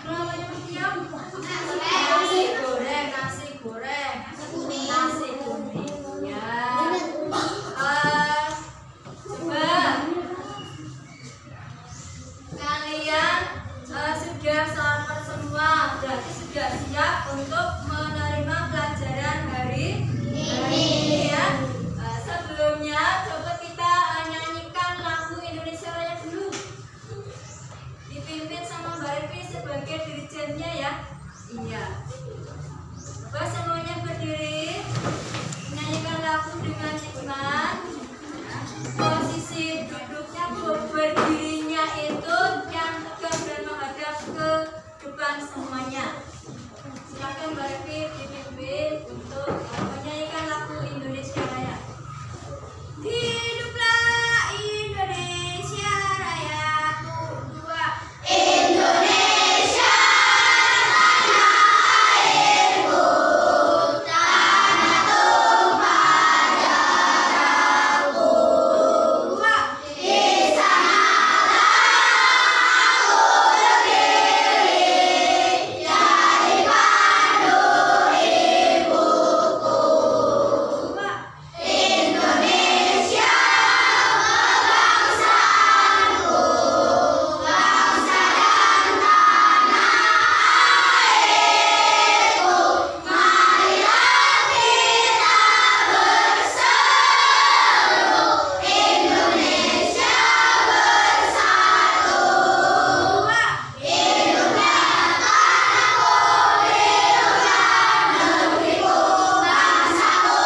Kenapa nyebut tiam? Nasi goreng, nasi goreng, nasi kuning. Ya. Coba kalian sudah selamat semua, berarti sudah siap untuk menerima pelajaran hari ini ya. Sebelumnya coba kita nyanyikan lagu Indonesia Raya dulu, dipimpin sama Mbak Revi sebagai dirijennya ya. Iya. Coba semuanya berdiri, menyanyikan lagu dengan nikmat. Posisi duduknya berdirinya itu yang tegak dan menghadap ke depan semuanya. Silakan Mbak Revi dipimpin untuk menyanyikan lagu Indonesia Raya. Hiduplah Indonesia Raya, dua. Indonesia tanah airku, tanah tumpah darahku. Dua. Di sanalah aku berdiri, jadi pandu ibuku. Dua. Indonesia kebangsaanku, bangsa dan tanah airku. Marilah kita berseru, Indonesia bersatu. Dua. Hiduplah tanahku, hiduplah negeriku, bangsaku,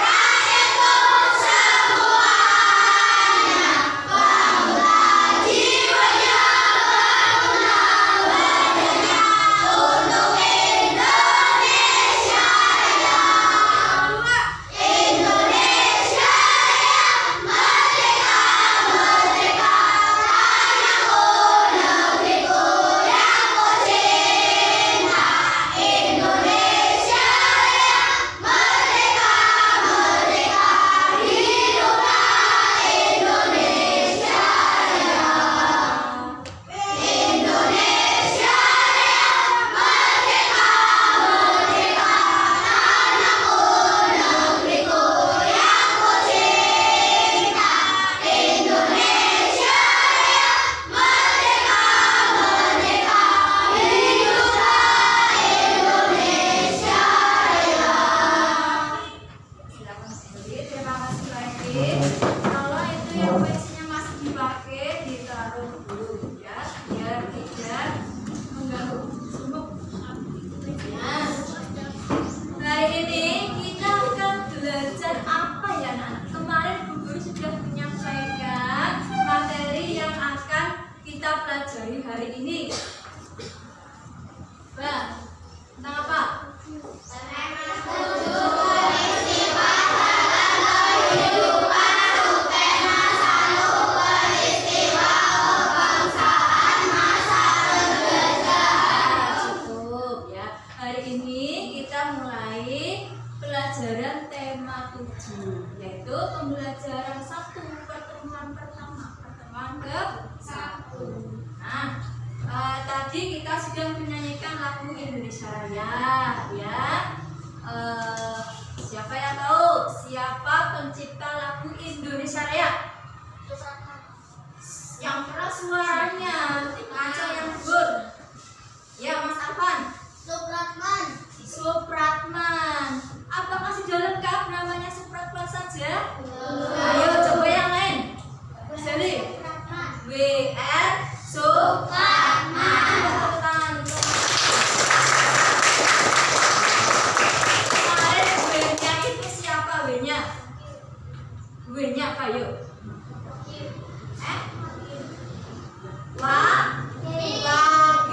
rakyatku semuanya. Bangunlah jiwanya, bangunlah badannya untuk Indonesia Raya. Dua. Indonesia Raya, merdeka, merdeka, tanahku, negeriku yang ku cinta. Indonesia Raya, merdeka, merdeka, hiduplah Indonesia Raya. Indonesia Raya, merdeka, merdeka, tanahku, negeriku yang ku cinta. Indonesia Raya, merdeka, merdeka, hiduplah Indonesia Raya. Silakan sendiri. Terima kasih Mbak Evi. Kalau itu yang pensinya masih dipakai, ditaruh dulu ya, biar tidak mengganggu sumuk. Ya. Hari ini kita akan belajar apa ya Nak? Kemarin Bu Guru sudah menyampaikan materi yang akan kita pelajari hari ini. Bang, tentang apa? Cukup ya. Hari ini kita mulai pelajaran tema 7, yaitu pembelajaran 1, pertemuan pertama, pertemuan ke-1. Nah, tadi kita sudah menyanyikan lagu Indonesia Raya ya. Siapa yang tahu siapa pencipta lagu Indonesia Raya? Yang keras suaranya, ngaco yang gugur. Ya, Mas Arfan. Supratman. Apakah sudah lengkap namanya Supratman saja? Ayo coba yang lain. Jadi WR Supratman. Tepuk tangan. Kemarin W-nya itu siapa W-nya? W-nya apa yuk? Wakil.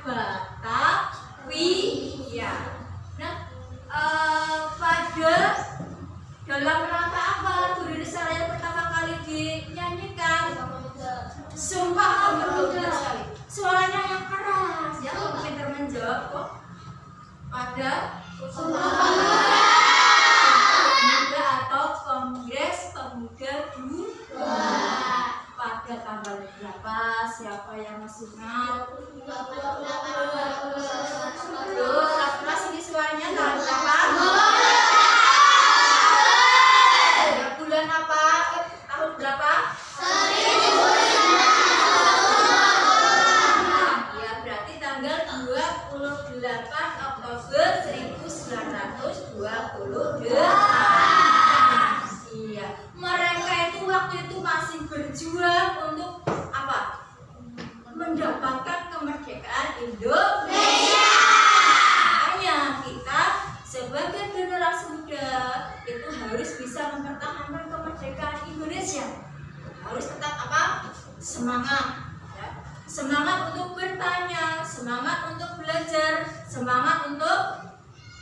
Batavia. Nah, pada dalam rangka apa lagu Indonesia Raya pertama kali dinyanyikan? Sumpah Pemuda sekali. Suaranya yang keras. Ya, pintar menjawab kok. Pada Sumpah Pemuda atau Kongres Pemuda pada tanggal berapa? Siapa yang masih ingat? Ini suaranya tanggal berapa? Bulan apa? Tahun berapa? Ya, berarti tanggal 28 Oktober 1928. Iya, mereka itu waktu itu masih berjuang untuk apa? Mendapatkan kemerdekaan Indonesia. Makanya kita sebagai generasi muda itu harus bisa mempertahankan kemerdekaan Indonesia. Harus tetap apa? Semangat. Ya. Semangat untuk bertanya, semangat untuk belajar, semangat untuk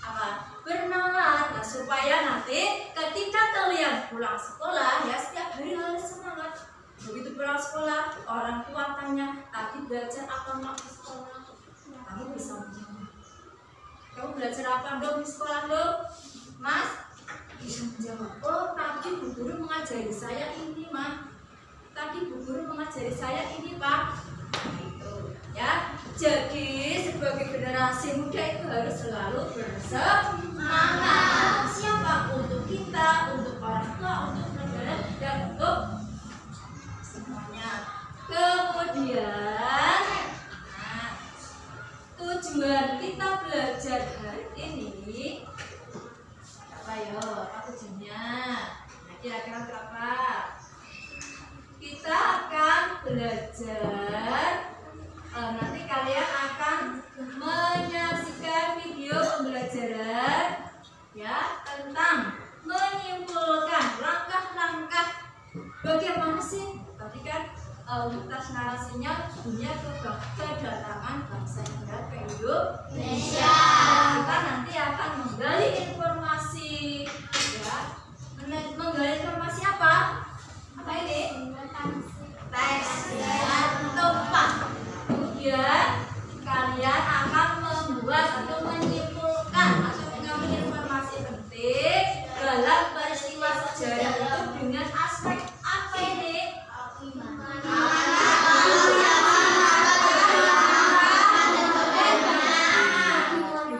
apa? Bernalar. Nah, supaya nanti ketika kalian pulang sekolah ya setiap hari harus semangat. Begitu pulang sekolah, orang tua tanya, tadi belajar apa mak di sekolah? Kamu bisa menjawab. Kamu belajar apa dong di sekolah dong? Mas? Bisa menjawab. Oh, tadi bu guru mengajari saya ini, Mak. Tadi bu guru mengajari saya ini, Pak. Gitu. Ya. Jadi sebagai generasi muda itu harus selalu bersemangat. Siapa? Untuk kita, untuk orang tua, untuk negara, dan untuk semuanya. Kemudian, nah, tujuan kita belajar hari ini apa yo? Apa tujuannya? Nah, kira-kira berapa? Kita akan belajar. Nanti kalian akan menyaksikan video pembelajaran ya tentang menyimpulkan langkah-langkah bagaimana sih tadi kan lintas narasinya dunia kedatangan bangsa Indonesia ke Indonesia. Kita nanti akan menggali informasi ya, menggali informasi apa? Apa ini? Teks dan tempat. Kemudian kalian akan membuat atau menyimpulkan atau mengambil informasi penting dalam peristiwa sejarah itu dengan aspek apa ini?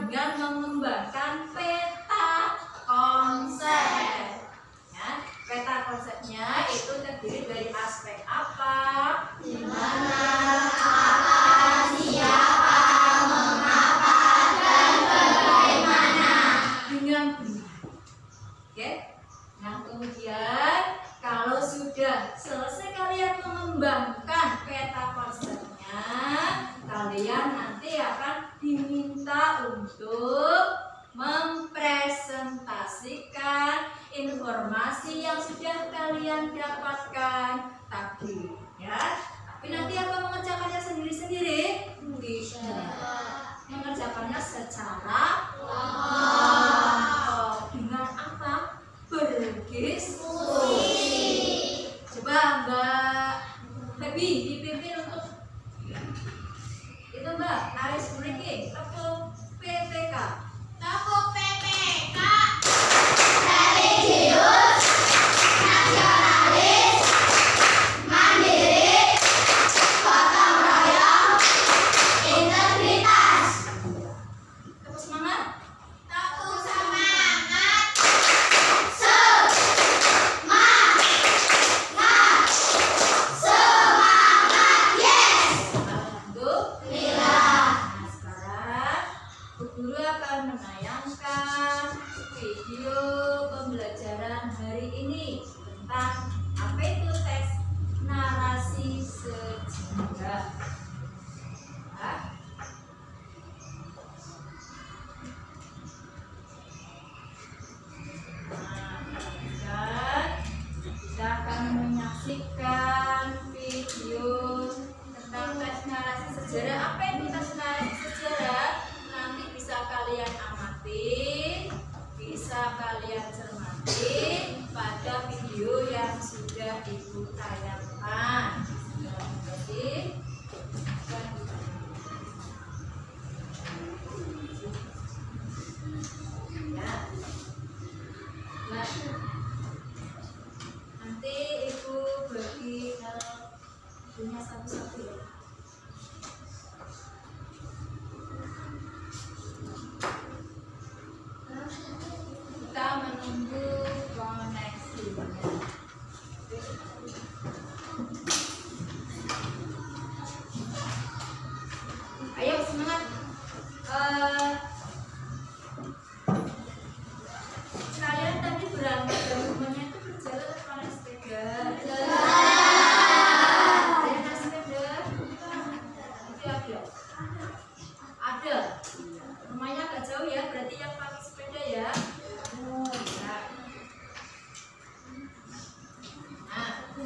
Dengan mengembangkan peta konsep. Ya, peta konsepnya itu terdiri dari aspek apa? Di mana? Kemudian kalau sudah selesai kalian mengembangkan peta konsepnya, kalian nanti akan diminta untuk mempresentasikan informasi yang sudah kalian dapatkan tadi ya. Tapi nanti apa mengerjakannya sendiri-sendiri? Tidak. Mengerjakannya secara dengan apa? Berdiskusi. Coba Mbak Baby dipimpin untuk itu Mbak Aris Mriki tepuk PPK. Tepuk PPK. Religius, nasionalis, mandiri, gotong royong, integritas. Tepuk semangat. Tepuk semangat. Guru akan menayangkan video pembelajaran hari ini tentang apa itu tes narasi sejarah. Kita akan menyaksikan video tentang tes narasi sejarah. Apa itu tes narasi ayo semangat. Kalian tadi berangkat dari rumahnya itu berjalan atau naik sepeda? Naik sepeda? Ada. Rumahnya agak jauh ya, berarti yang pakai sepeda ya.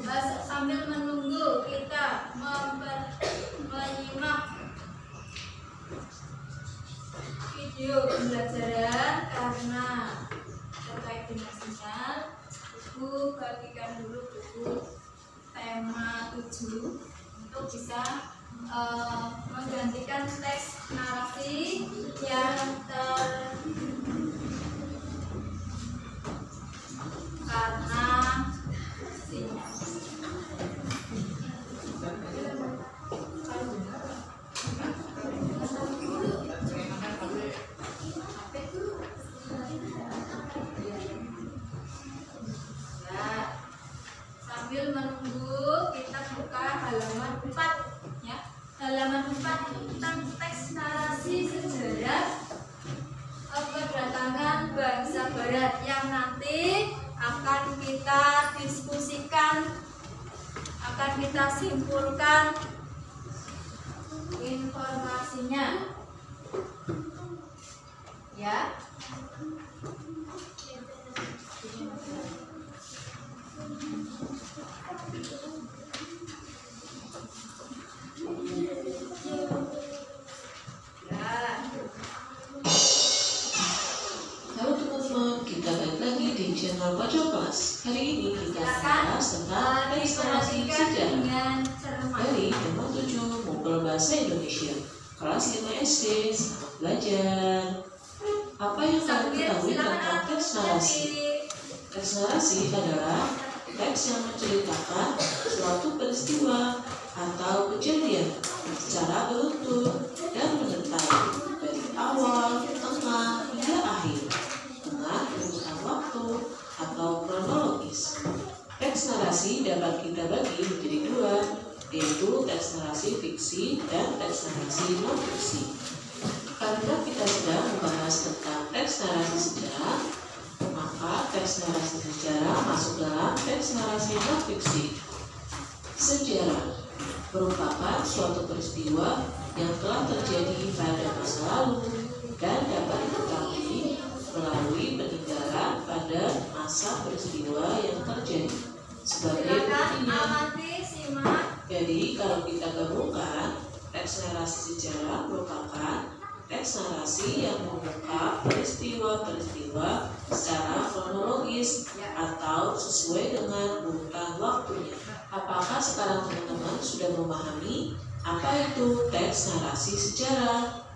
Nah, sambil menunggu kita menyimak video pembelajaran karena terkait dengan sinyal, Ibu bagikan dulu buku tema 7 untuk bisa menggantikan teks narasi yang karena sinyal. Sambil menunggu kita buka halaman 4 ya. Halaman 4 tentang teks narasi sejarah kedatangan bangsa barat yang nanti akan kita diskusikan, akan kita simpulkan informasinya ya. Halo teman-teman, kita balik lagi di channel Pojok Kelas. Hari ini kita bahas tentang teks narasi sejarah dari tema 7 Mempel Bahasa Indonesia kelas 5 SD. Selamat belajar. Apa yang kalian ketahui tentang teks narasi? Teks narasi adalah teks yang menceritakan suatu peristiwa atau kejadian secara beruntun dan menyentai dari awal, tengah, hingga akhir dengan urutan waktu atau kronologis. Teks narasi dapat kita bagi menjadi dua, yaitu teks narasi fiksi dan teks narasi non-fiksi. Karena kita sedang membahas tentang teks narasi sejarah, maka teks narasi sejarah masuk dalam teks narasi non-fiksi. Sejarah merupakan suatu peristiwa yang telah terjadi pada masa lalu dan dapat diketahui melalui peninggalan pada masa peristiwa yang terjadi. Sebagai buktinya, jadi kalau kita gabungkan, teks narasi sejarah merupakan teks narasi yang mengungkap peristiwa-peristiwa secara kronologis atau sesuai dengan urutan waktunya. Apakah sekarang teman-teman sudah memahami apa itu teks narasi sejarah?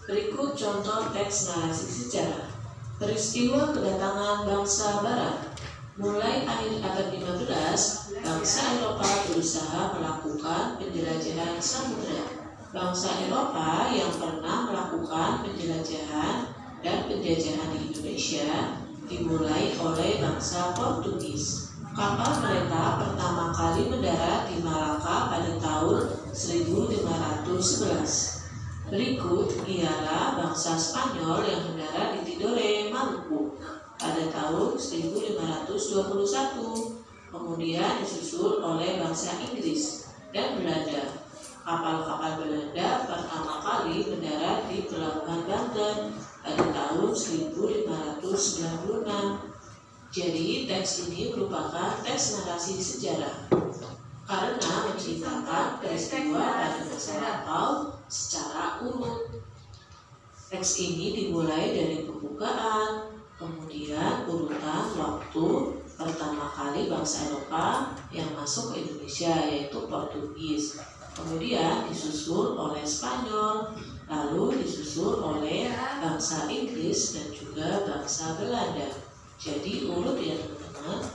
Berikut contoh teks narasi sejarah. Peristiwa kedatangan bangsa barat. Mulai akhir abad 15, bangsa Eropa berusaha melakukan penjelajahan samudera. Bangsa Eropa yang pernah melakukan penjelajahan dan penjajahan di Indonesia dimulai oleh bangsa Portugis. Kapal mereka pertama kali mendarat di Malaka pada tahun 1511. Berikut ialah bangsa Spanyol yang mendarat di Tidore, Maluku pada tahun 1521. Kemudian disusul oleh bangsa Inggris dan Belanda. Kapal-kapal Belanda pertama kali mendarat di Pelabuhan Banten pada tahun 1596. Jadi teks ini merupakan teks narasi sejarah karena menceritakan peristiwa pada masa lampau secara urut. Teks ini dimulai dari pembukaan, kemudian urutan waktu pertama kali bangsa Eropa yang masuk ke Indonesia yaitu Portugis, kemudian disusul oleh Spanyol, lalu disusul oleh bangsa Inggris dan juga bangsa Belanda. Jadi urut ya teman-teman.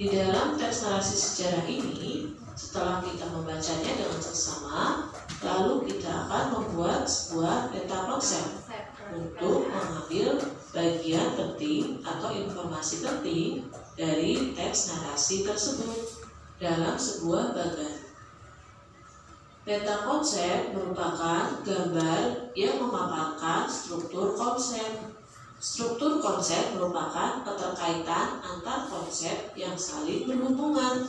Di dalam teks narasi sejarah ini, setelah kita membacanya dengan seksama, lalu kita akan membuat sebuah peta konsep untuk mengambil bagian penting atau informasi penting dari teks narasi tersebut dalam sebuah bagan. Peta konsep merupakan gambar yang memaparkan struktur konsep. Struktur konsep merupakan keterkaitan antar konsep yang saling berhubungan.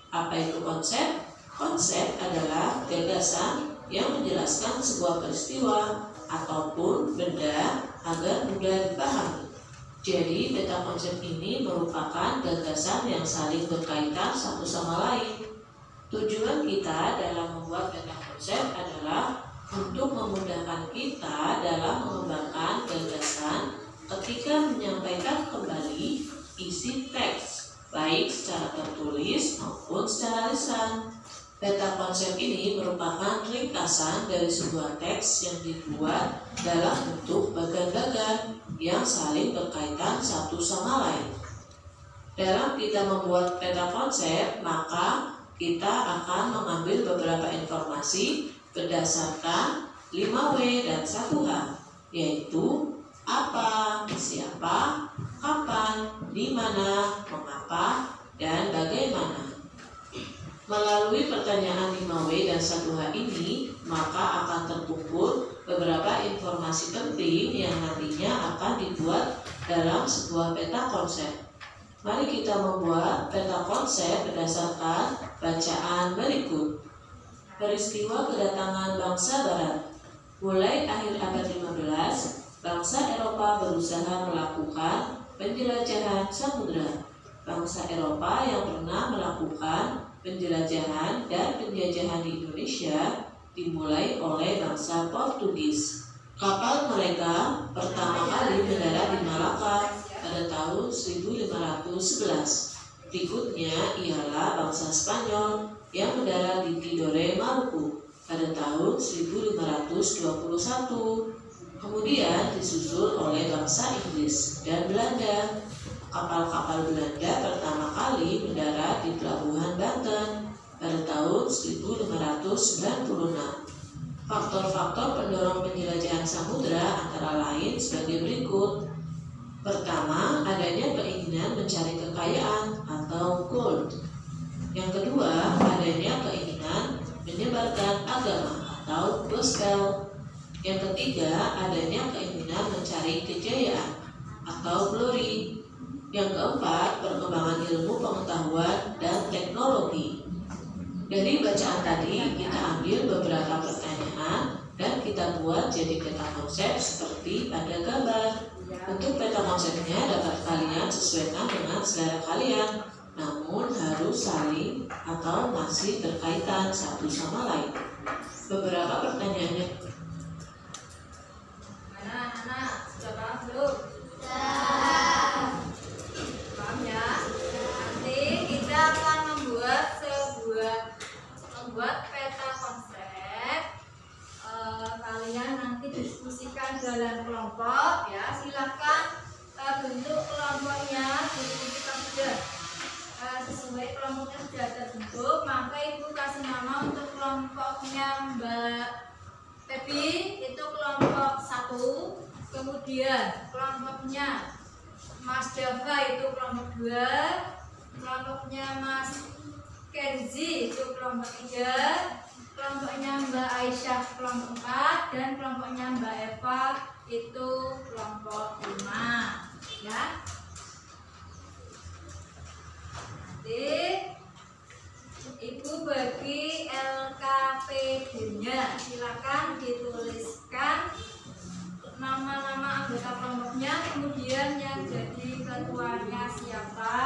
Apa itu konsep? Konsep adalah gagasan yang menjelaskan sebuah peristiwa ataupun benda agar mudah dipahami. Jadi, peta konsep ini merupakan gagasan yang saling berkaitan satu sama lain. Tujuan kita dalam membuat peta konsep adalah untuk memudahkan kita dalam mengembangkan gagasan ketika menyampaikan kembali isi teks, baik secara tertulis maupun secara lisan. Peta konsep ini merupakan ringkasan dari sebuah teks yang dibuat dalam bentuk bagan-bagan yang saling berkaitan satu sama lain. Dalam kita membuat peta konsep, maka kita akan mengambil beberapa informasi berdasarkan 5W dan 1H, yaitu apa, siapa, kapan, di mana, mengapa, dan bagaimana. Melalui pertanyaan 5W dan 1H ini, maka akan terkumpul beberapa informasi penting yang nantinya akan dibuat dalam sebuah peta konsep. Mari kita membuat peta konsep berdasarkan bacaan berikut. Peristiwa kedatangan bangsa Barat. Mulai akhir abad 15, bangsa Eropa berusaha melakukan penjelajahan samudera. Bangsa Eropa yang pernah melakukan penjelajahan dan penjajahan di Indonesia dimulai oleh bangsa Portugis. Kapal mereka pertama kali mendarat di Malaka pada tahun 1511. Berikutnya ialah bangsa Spanyol yang mendarat di Tidore, Maluku pada tahun 1521. Kemudian disusul oleh bangsa Inggris dan Belanda. Kapal-kapal Belanda pertama kali mendarat di Pelabuhan Banten pada tahun 1596. Faktor-faktor pendorong penjelajahan samudera antara lain sebagai berikut. Pertama, adanya keinginan mencari kekayaan atau gold. Yang kedua, adanya keinginan menyebarkan agama atau gospel. Yang ketiga, adanya keinginan mencari kejayaan atau glory. Yang keempat, perkembangan ilmu pengetahuan dan teknologi. Dari bacaan tadi, kita ambil beberapa pertanyaan dan kita buat jadi peta konsep seperti pada gambar. Untuk peta konsepnya dapat kalian sesuaikan dengan selera kalian, namun harus saling atau masih berkaitan satu sama lain. Beberapa pertanyaannya. Anak-anak, sudah paham belum? Paham ya? Nanti kita akan membuat peta konsep. Kalian nanti diskusikan dalam kelompok ya. Silakan bentuk kelompoknya diskusikan sudah sesuai kelompoknya sudah terbentuk. Maka ibu kasih nama untuk kelompoknya Mbak Pepi itu kelompok 1. Kemudian kelompoknya Mas Dava itu kelompok 2. Kelompoknya Mas Kenzi itu kelompok 3, kelompoknya Mbak Aisyah kelompok 4, dan kelompoknya Mbak Eva itu kelompok 5 ya. Nanti ibu bagi LKPD-nya, silakan dituliskan nama-nama anggota kelompoknya, kemudian yang jadi ketuanya siapa.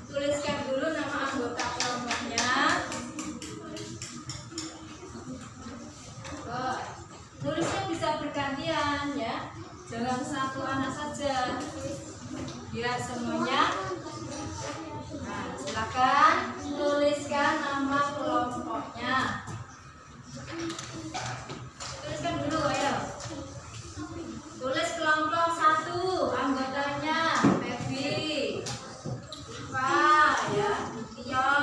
Tuliskan dulu nama anggota kelompoknya. Tulisnya bisa bergantian ya, jangan satu anak saja, biar semuanya. Nah, silakan tuliskan nama kelompoknya. Tuliskan dulu, ayo. Tulis kelompok 1, anggotanya Pepi, Pak ya, Tio,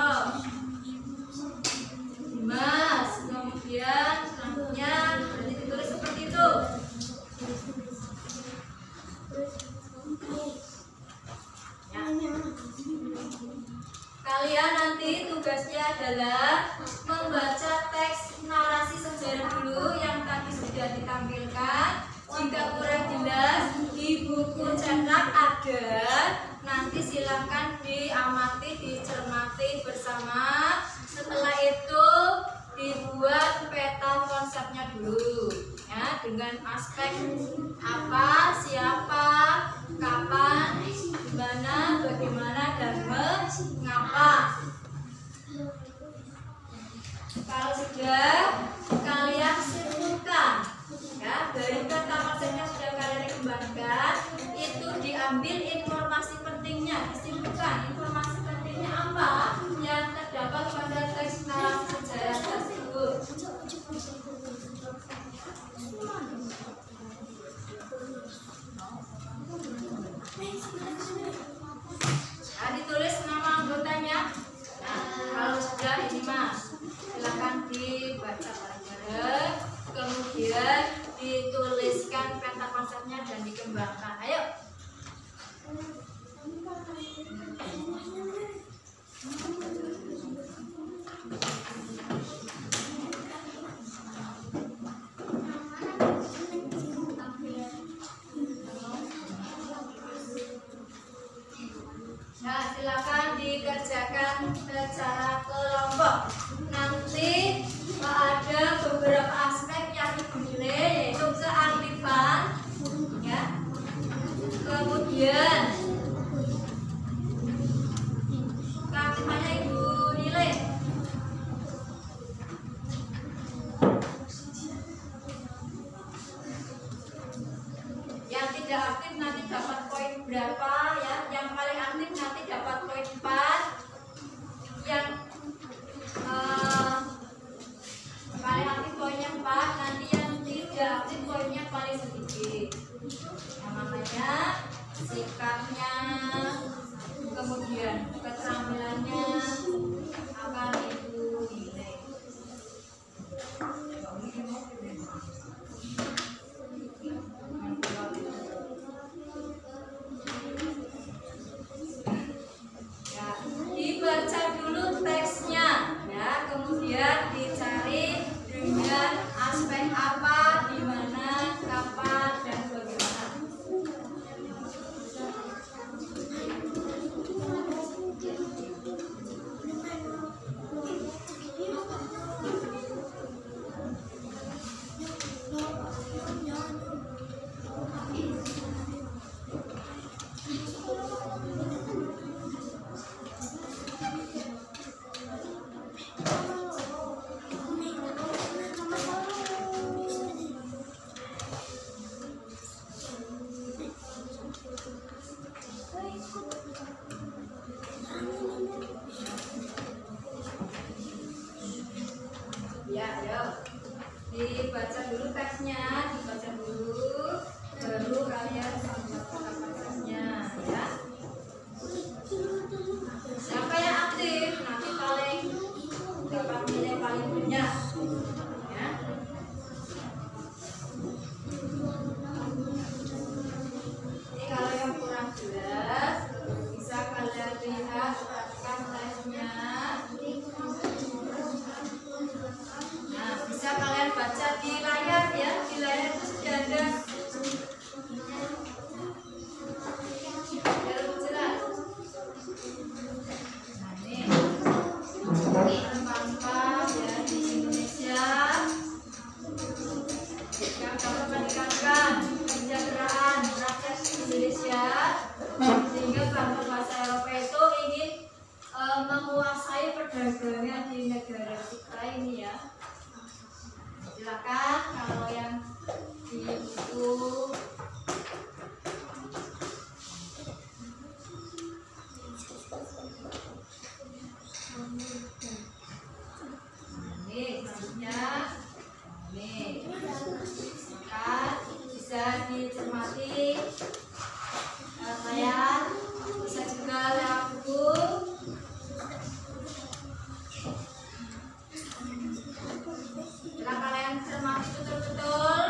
Dimas, kemudian selanjutnya nanti ditulis seperti itu. Ya. Kalian nanti tugasnya adalah konsepnya dulu ya, dengan aspek apa, siapa, kapan, dimana, bagaimana, dan mengapa. Kalau sudah kalian simpulkan ya, dari kata konsepnya sudah kalian kembangkan, itu diambil informasi pentingnya, disimpulkan informasi pentingnya apa yang terdapat pada teks narasi sejarah tersebut. Nah, ditulis nama anggotanya. Nah, kalau sudah ini mas, silakan dibaca bareng-bareng, kemudian dituliskan peta konsepnya dan dikembangkan. Ayo. Nah, silakan dikerjakan secara kelompok. Nanti ada beberapa aspek yang dipilih, yaitu kearifan, ya. Kemudian keartifannya Ibu nilai. Yang tidak aktif nanti dapat poin berapa ya? Yang paling aktif nanti dapat poin 4. Yang paling aktif poinnya 4, nanti yang tidak aktif poinnya paling sedikit. Nah, makanya sikapnya, kemudian keterampilannya akan Ibu nilai. Ya, dibaca dulu teksnya ya, kemudian dicari dengan aspek apa, di mana, kapan, dan bagaimana. Ya, ayo dibaca dulu teksnya, dibaca dulu, baru kalian membuat kata konsepnya ya. Siapa yang aktif nanti paling dapat nilai paling banyak ya. Ini kalau yang kurang jelas bisa kalian lihat, perhatikan teksnya. Nah, bisa kalian baca di layar ya, di layar itu sudah ada. Biar lebih jelas. Nah, ini tempat ya di Indonesia yang dapat meningkatkan kesejahteraan rakyat Indonesia, sehingga bangsa Eropa itu ingin menguasai perdagangan di negara kita ini ya. Silakan kalau yang di buku ini selanjutnya ini maka bisa dicermati saya bisa juga lewat buku. Setelah kalian cermati betul-betul,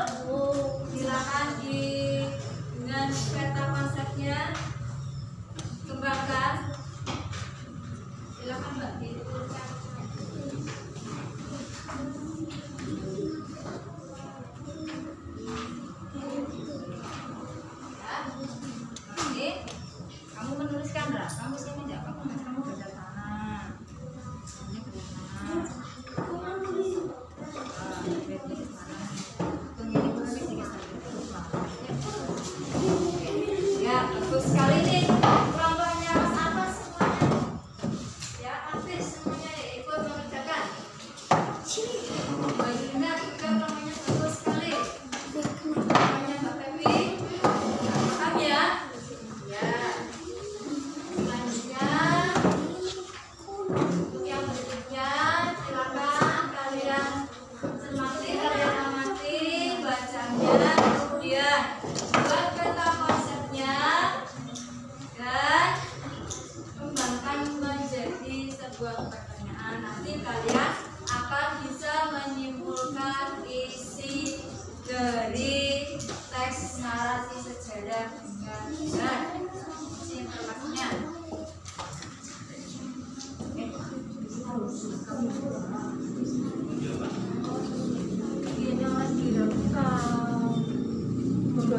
silakan dengan peta konsepnya kembangkan. Silakan Mbak dituliskan. Ya.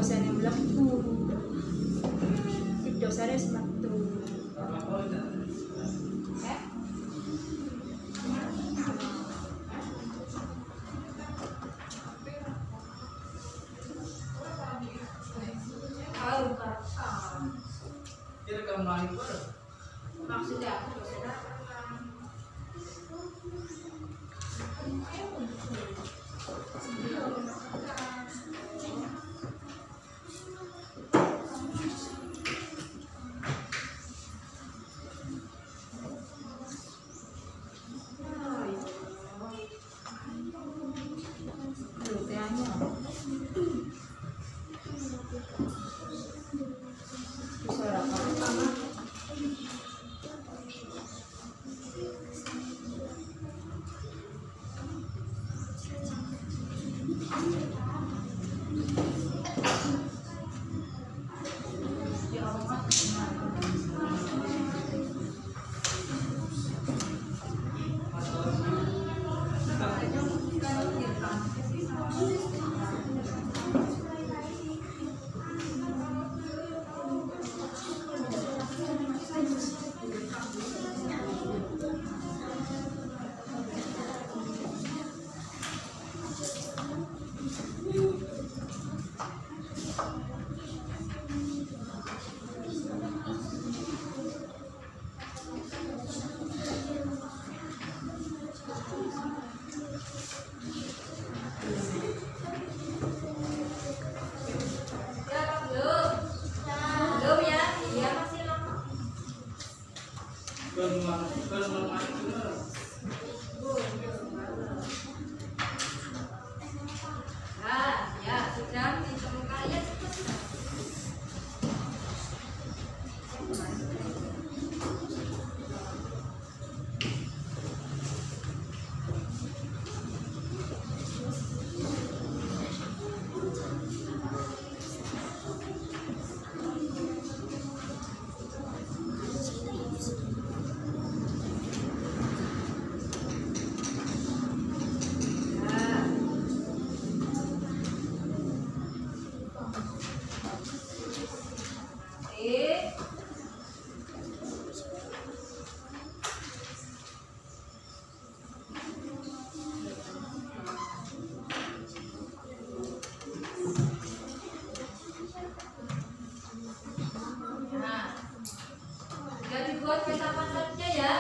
dosane mlebu. Iki dosane wis metu. Maksudnya aku buat peta pantatnya ya.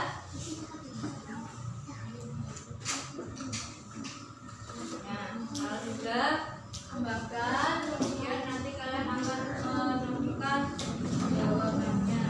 Nah, kalau sudah kembangkan, kemudian nanti kalian akan menentukan jawabannya.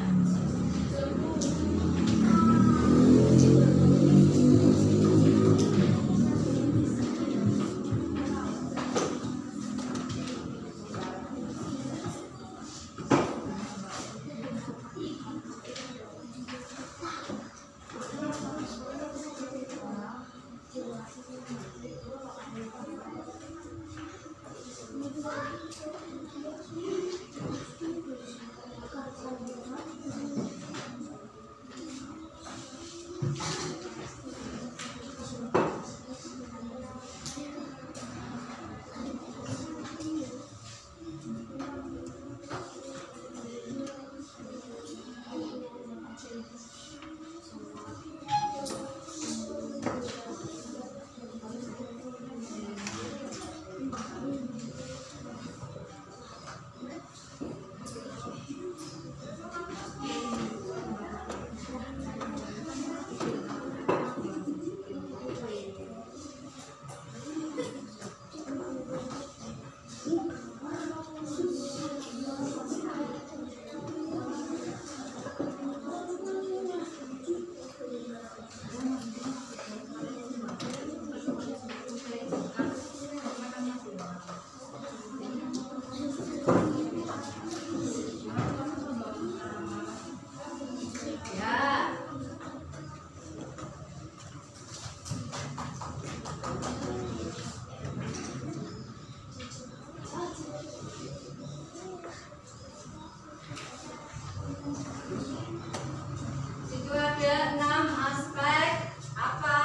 Itu ada 6 aspek, apa,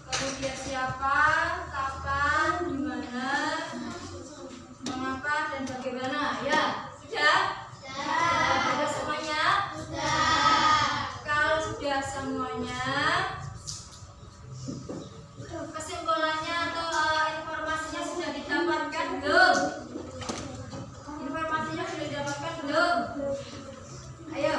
kemudian siapa, kapan, di mana, mengapa. apa dan bagaimana? Ya, sudah? Sudah semuanya? Kalau sudah semuanya, kesimpulannya atau informasinya sudah didapatkan belum? Informasinya sudah didapatkan belum? Ayo.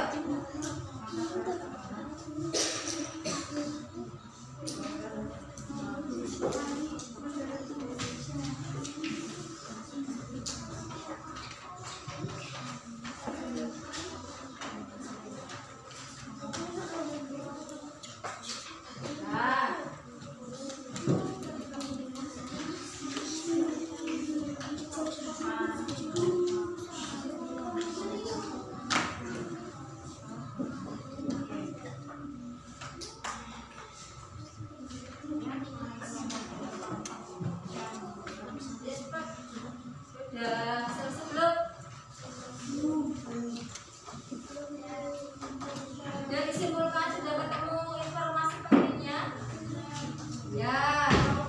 Sudah selesai belum? Sudah disimpulkan, sudah ketemu informasi pentingnya? Ya.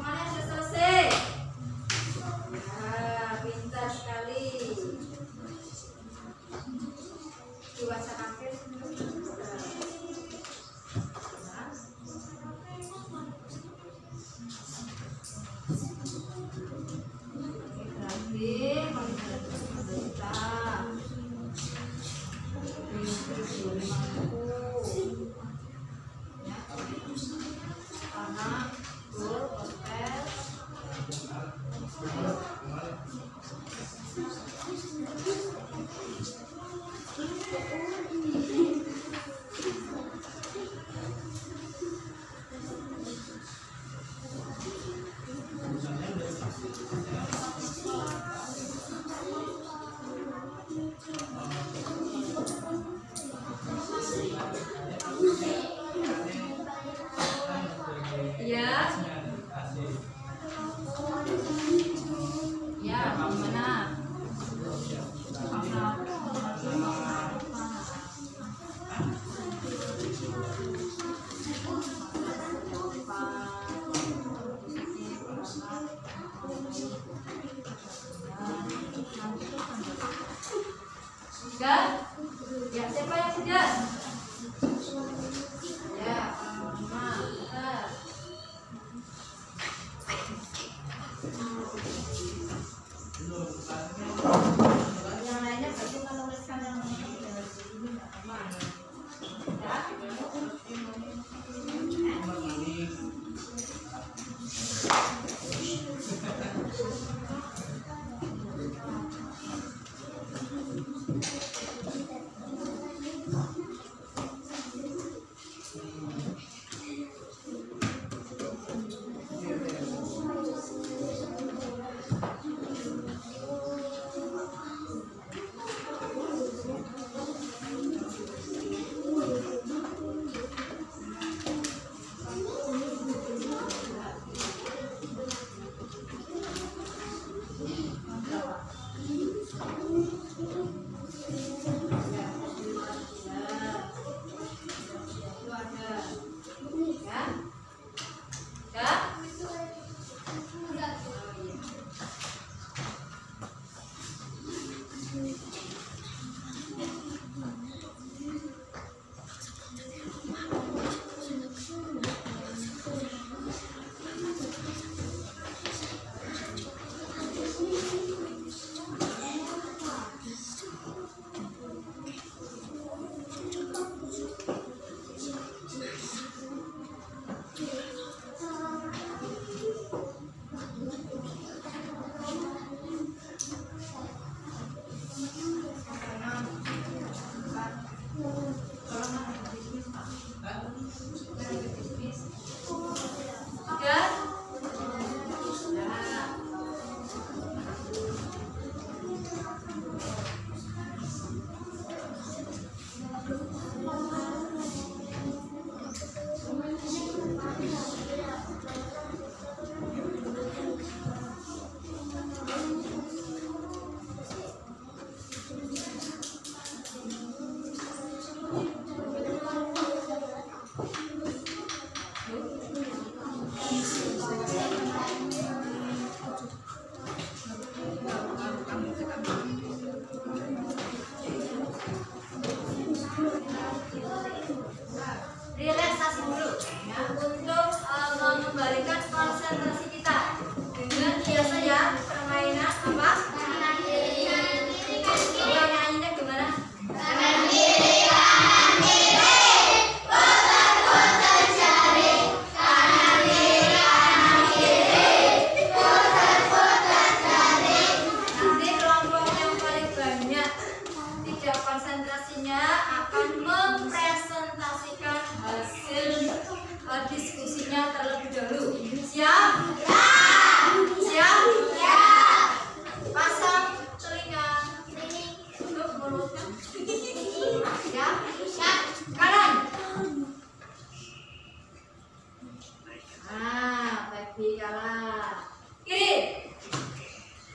salah. Kiri.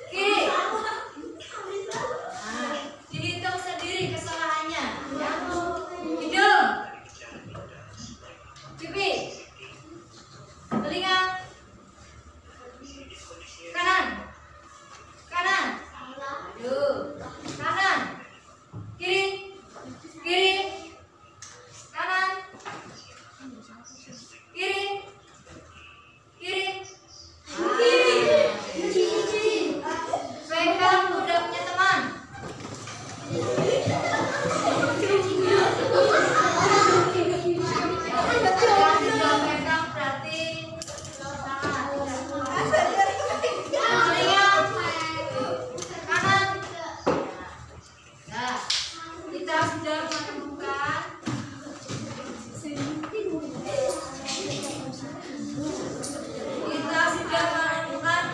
Kiri. Nah, dihitung sendiri kesalahannya. Ya. Hidung. Pipi. Telinga. Kanan. Kanan. Aduh. Kanan. Kiri. Kiri. Kanan. Kiri. Kiri. Pegang pundaknya teman. Yang pegang berarti salah. Telinga kanan. Nah, kita sudah menemukan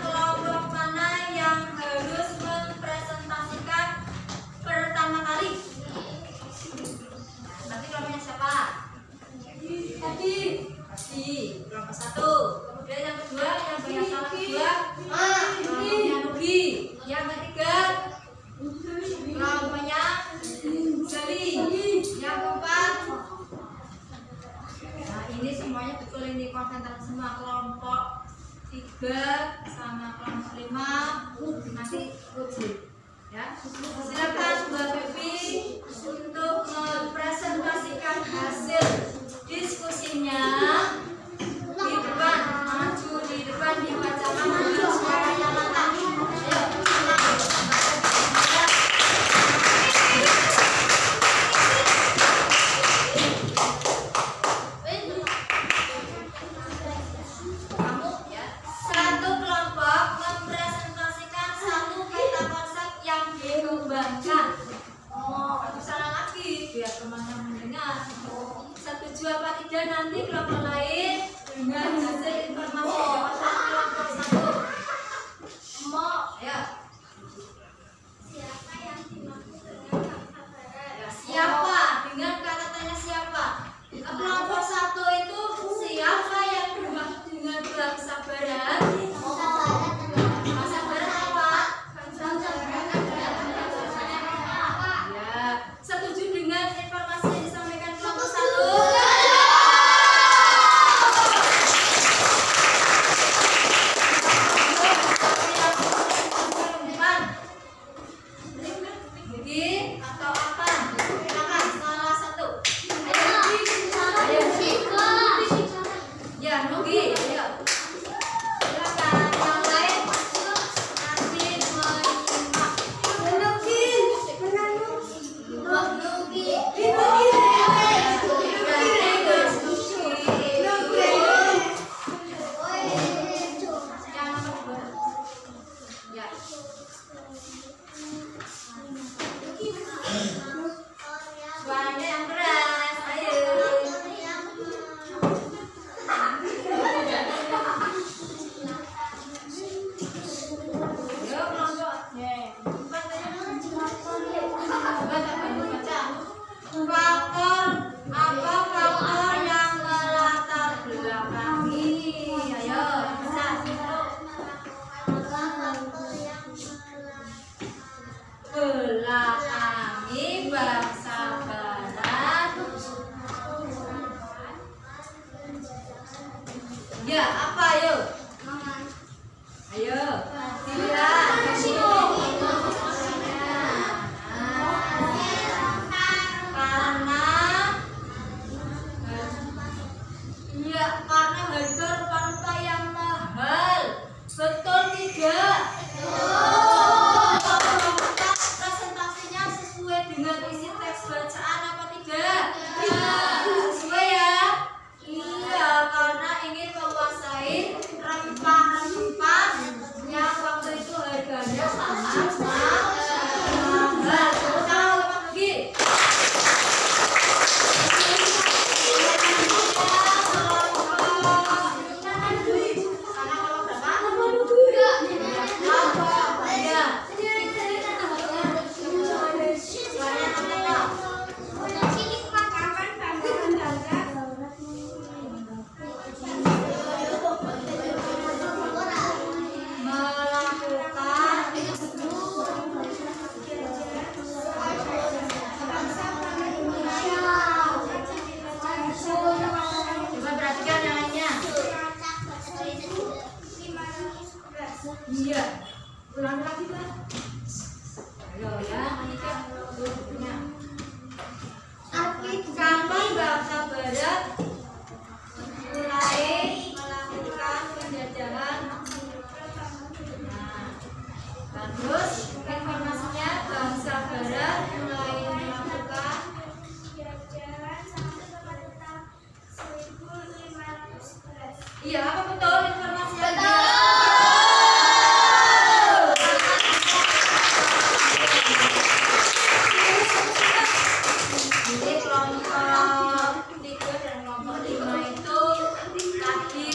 kelompok mana yang harus mempresentasikan pertama kali. Nanti kelompoknya siapa? Tadi kelompok 1. Kemudian yang kedua, yang banyak salah kedua, kelompoknya Nugi. Yang ketiga, kelompoknya Zali. Yang keempat, nah ini semuanya betul, ini konsentrasi semua. Kelompok 3 sama kelompok 5 nanti uji. Ya, silakan Mbak Pepi untuk mempresentasikan hasil diskusinya di depan, maju di depan, dibacakan dengan suara yang lantang. Kamu ya, satu kelompok mempresentasikan satu kata konsep yang dikembangkan. Aku salah lagi biar teman-teman mendengar. Setuju apa tidak nanti kelompok lain dengan hasil informasi jawaban kelompok 1. Mau ya. Siapa yang dimaksud dengan kata tanya? Ya, siapa dengan kata tanya siapa? Kelompok 1 itu siapa yang bermaksud dengan bangsa barat? Bangsa barat apa? Bangsa barat ya. Setuju dengan informasi yang disampaikan kelompok 1? Iya. Ulang lagi Kak. Ayo ya, ini Kak. Kapan bangsa Barat mulai melakukan penjajahan? Nah, terus informasinya bangsa Barat mulai melakukan penjajahan sampai pada tahun 1511. Iya, apa betul informasinya? Betul. Jadi kelompok 3 dan kelompok 5 itu tadi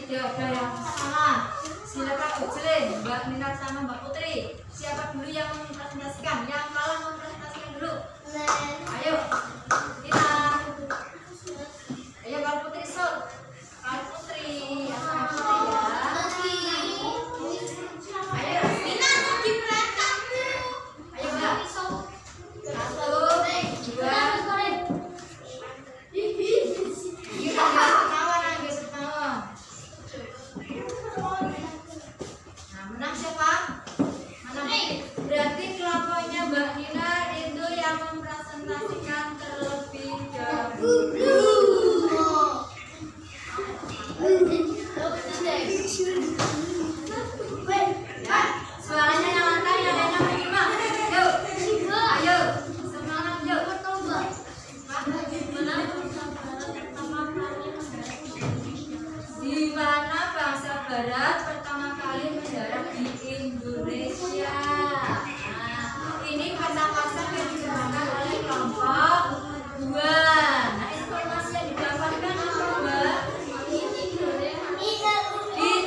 tidak ada yang salah. Silakan ujian Mbak Minat sama Mbak Putri. Siapa dulu yang mempresentasikan? Yang kalah mempresentasikan dulu. Ayo kita. Ayo Mbak Putri Sol. Mbak Putri sama Putri ya. Ayo Minat diperangkat. Ayo Mbak. 1, 2. Kita nggak ketawa. Nah, menang siapa? Menang. Berarti kelompoknya Mbak Nina itu yang mempresentasikan terlebih dahulu. Ya, suaranya yang lantang, yang lainnya bagaimana? Yuk, ayo, semangat yuk. Di mana bangsa Barat pertama kali mendarat di Indonesia? Nah, ini kata-kata yang digunakan oleh kelompok 2. Nah, informasi yang didapatkan apa Mbak? Di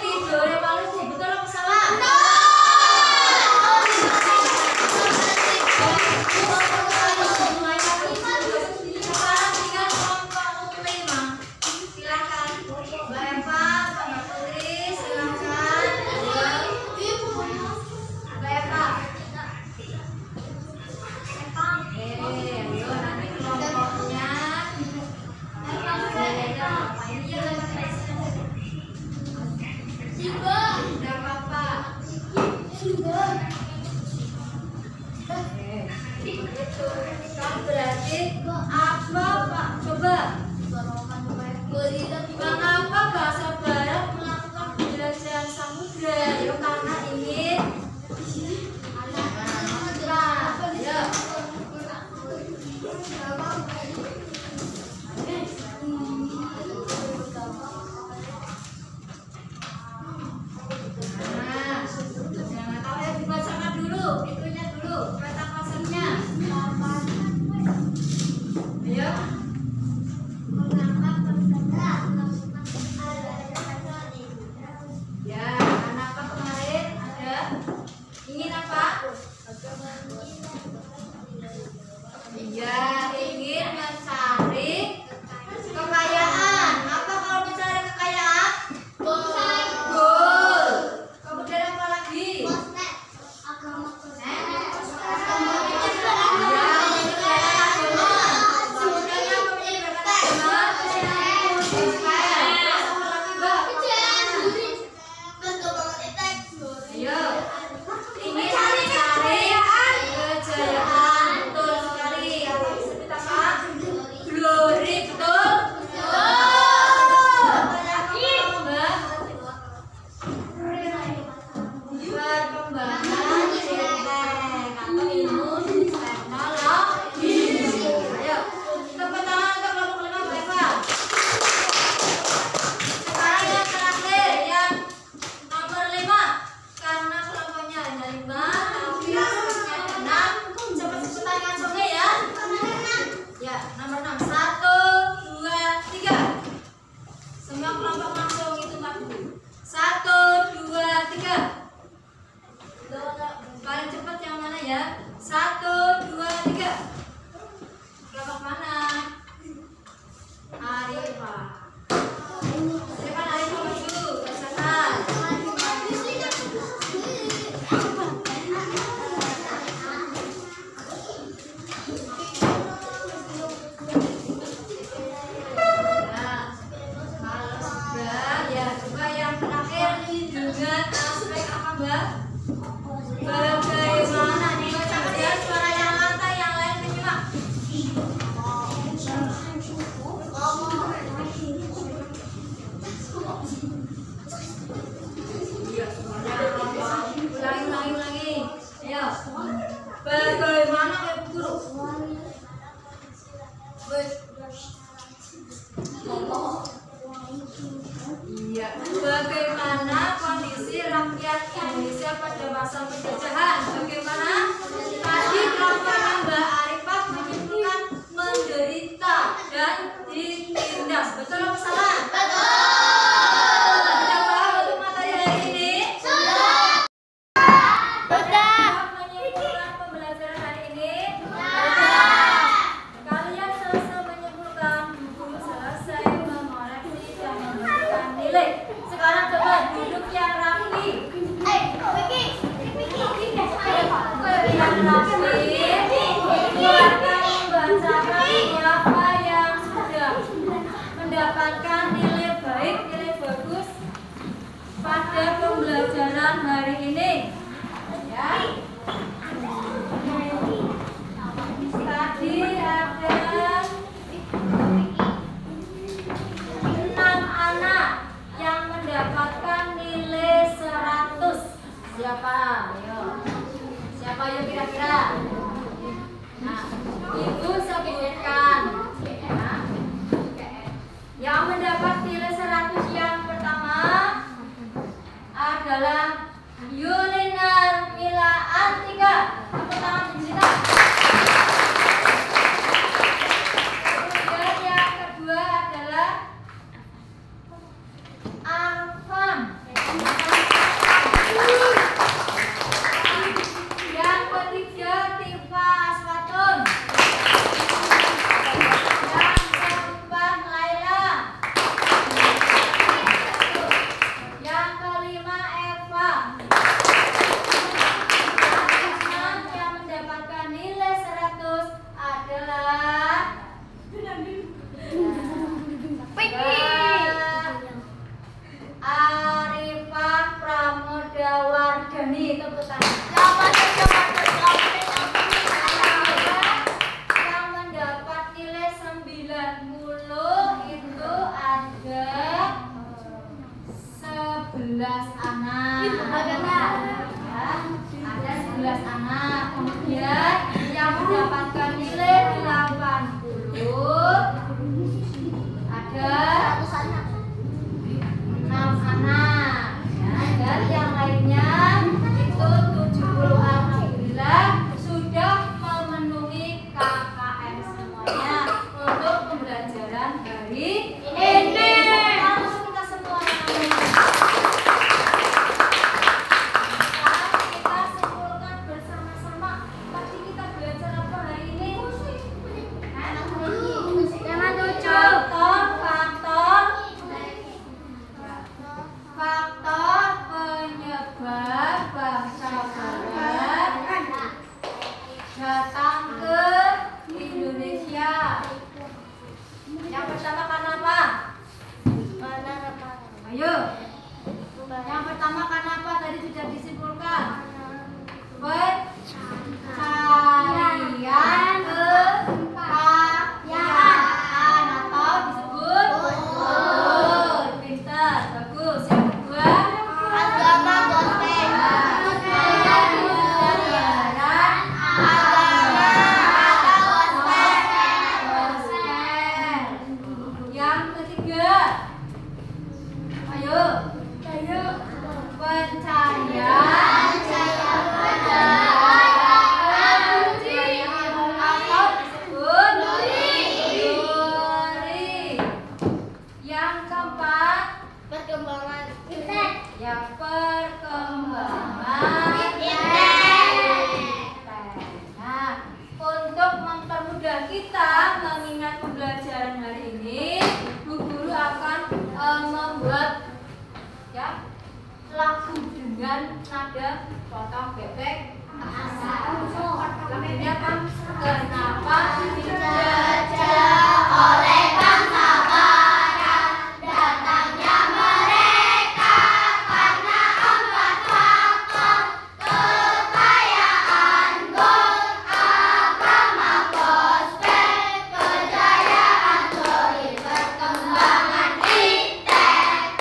Tidore Maluku. Betul apa salah? Sekarang tinggal kelompok 5. Silakan Mbak Eva, Mbak Putri, silakan. Mbak Eva. Ayo nanti kelompoknya. Tidak apa-apa. Itu kan berarti apa Pak? Coba. Mengapa bahasa Barat melakukan penjelajahan samudra? Ya karena ingin jangan tahu ya, dibacakan dulu itunya dulu kata-katanya. Ayo Iya, semuanya ulangi. Ayo. Bagaimana Ibu Guru? Iya. Bagaimana kondisi rakyat Indonesia pada masa penjajahan? Bagaimana? Tadi kelompok Mbak Arifah menyimpulkan menderita dan ditindas. Betul atau salah? Sudah paham untuk materi hari ini? Sudah menyimpulkan pembelajaran hari ini? Kalian selesai menyimpulkan, guru selesai mengoreksi dan memberikan nilai. Sekarang coba duduk yang rapi. Yang rapi, membacakan siapa yang sudah mendapatkan nilai baik, nilai bagus pada pembelajaran hari ini. Ya. Tadi ada 6 anak yang mendapatkan nilai 100. Siapa? Ayo. Siapa yuk kira-kira? Nah, Ibu sebutkan. Yang mendapat nilai 100 yang pertama adalah Yulinar Mila Antika. Tepuk tangan di sini. Kemudian yang kedua adalah Arfan. Yang ketiga Tifa Aswatun. Yang keempat Laila. Yang kelima Eva. Yang mendapatkan nilai 100 adalah Arifah Pramodawardhani. Tepuk tangan. Yang mendapat nilai 90 itu ada 11 anak. Ya, ada 11 anak. Kemudian yang mendapatkan nilai 80 ada 6 anak. Ya, dan yang lainnya itu 70. Alhamdulillah sudah memenuhi KKM semuanya untuk pembelajaran hari ini. Langsung kita semuanya. Sekarang kita simpulkan bersama-sama. Tadi kita belajar apa hari ini? Yang 7. Faktor penyebab bangsa Barat datang ke Indonesia. Yang pertama karena apa? Ayo. Yang pertama karena apa? Tadi sudah disimpulkan. Pencarian kekayaan atau disebut pintar, bagus. Yang kedua agama gospel. Yang ketiga, ayo pencarian atau disebut teori. Yang keempat perkembangan internet. Yang perkembangan internet. Nah, untuk mempermudah kita mengingat pembelajaran hari ini, Bu Guru akan membuat ya lagu dengan nada potong bebek asal. Lagunya kan kenapa dijajah oleh bangsa Barat, datangnya mereka karena 4 faktor: kekayaan gold, agama gospel, kejayaan teori, perkembangan iptek,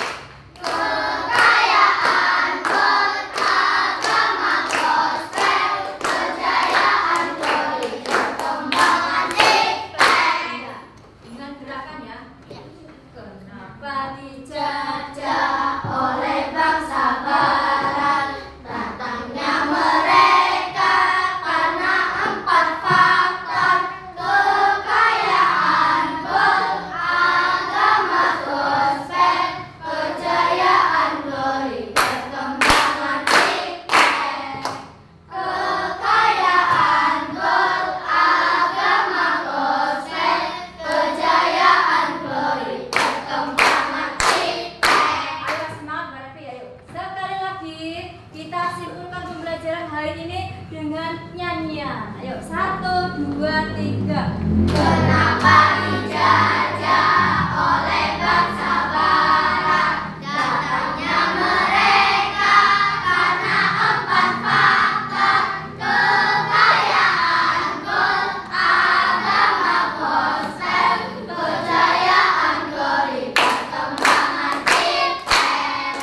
lagi. Kita simpulkan pembelajaran hari ini dengan nyanyian. Ayo, 1, 2, 3. Kenapa dijajah oleh bangsa Barat? Datangnya mereka karena 4 faktor: kekayaan gold, agama gospel, kejayaan glory, perkembangan Iptek.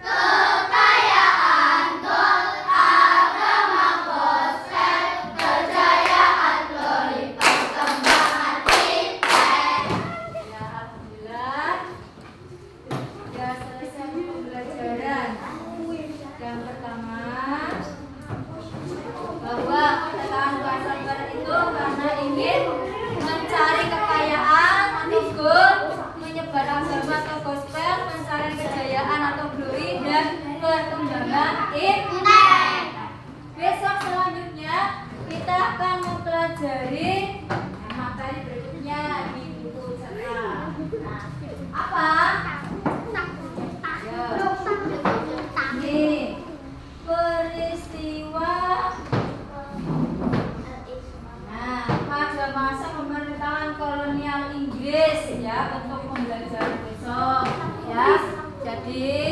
Kekayaan gold, agama gospel, kejayaan glory, perkembangan Iptek. Ya, alhamdulillah. Ya, selesai pembelajaran. Yang pertama, bahwa kedatangan bangsa Barat itu karena ingin mencari kekayaan atau gold, menyebar agama atau gospel, mencari kejayaan atau glory, dan perkembangan Iptek. Besok selanjutnya kita akan mempelajari materi berikutnya di buku cerita. Apa? Ini peristiwa. Nah, pada masa pemerintahan kolonial Inggris ya, untuk pembelajaran besok ya. Jadi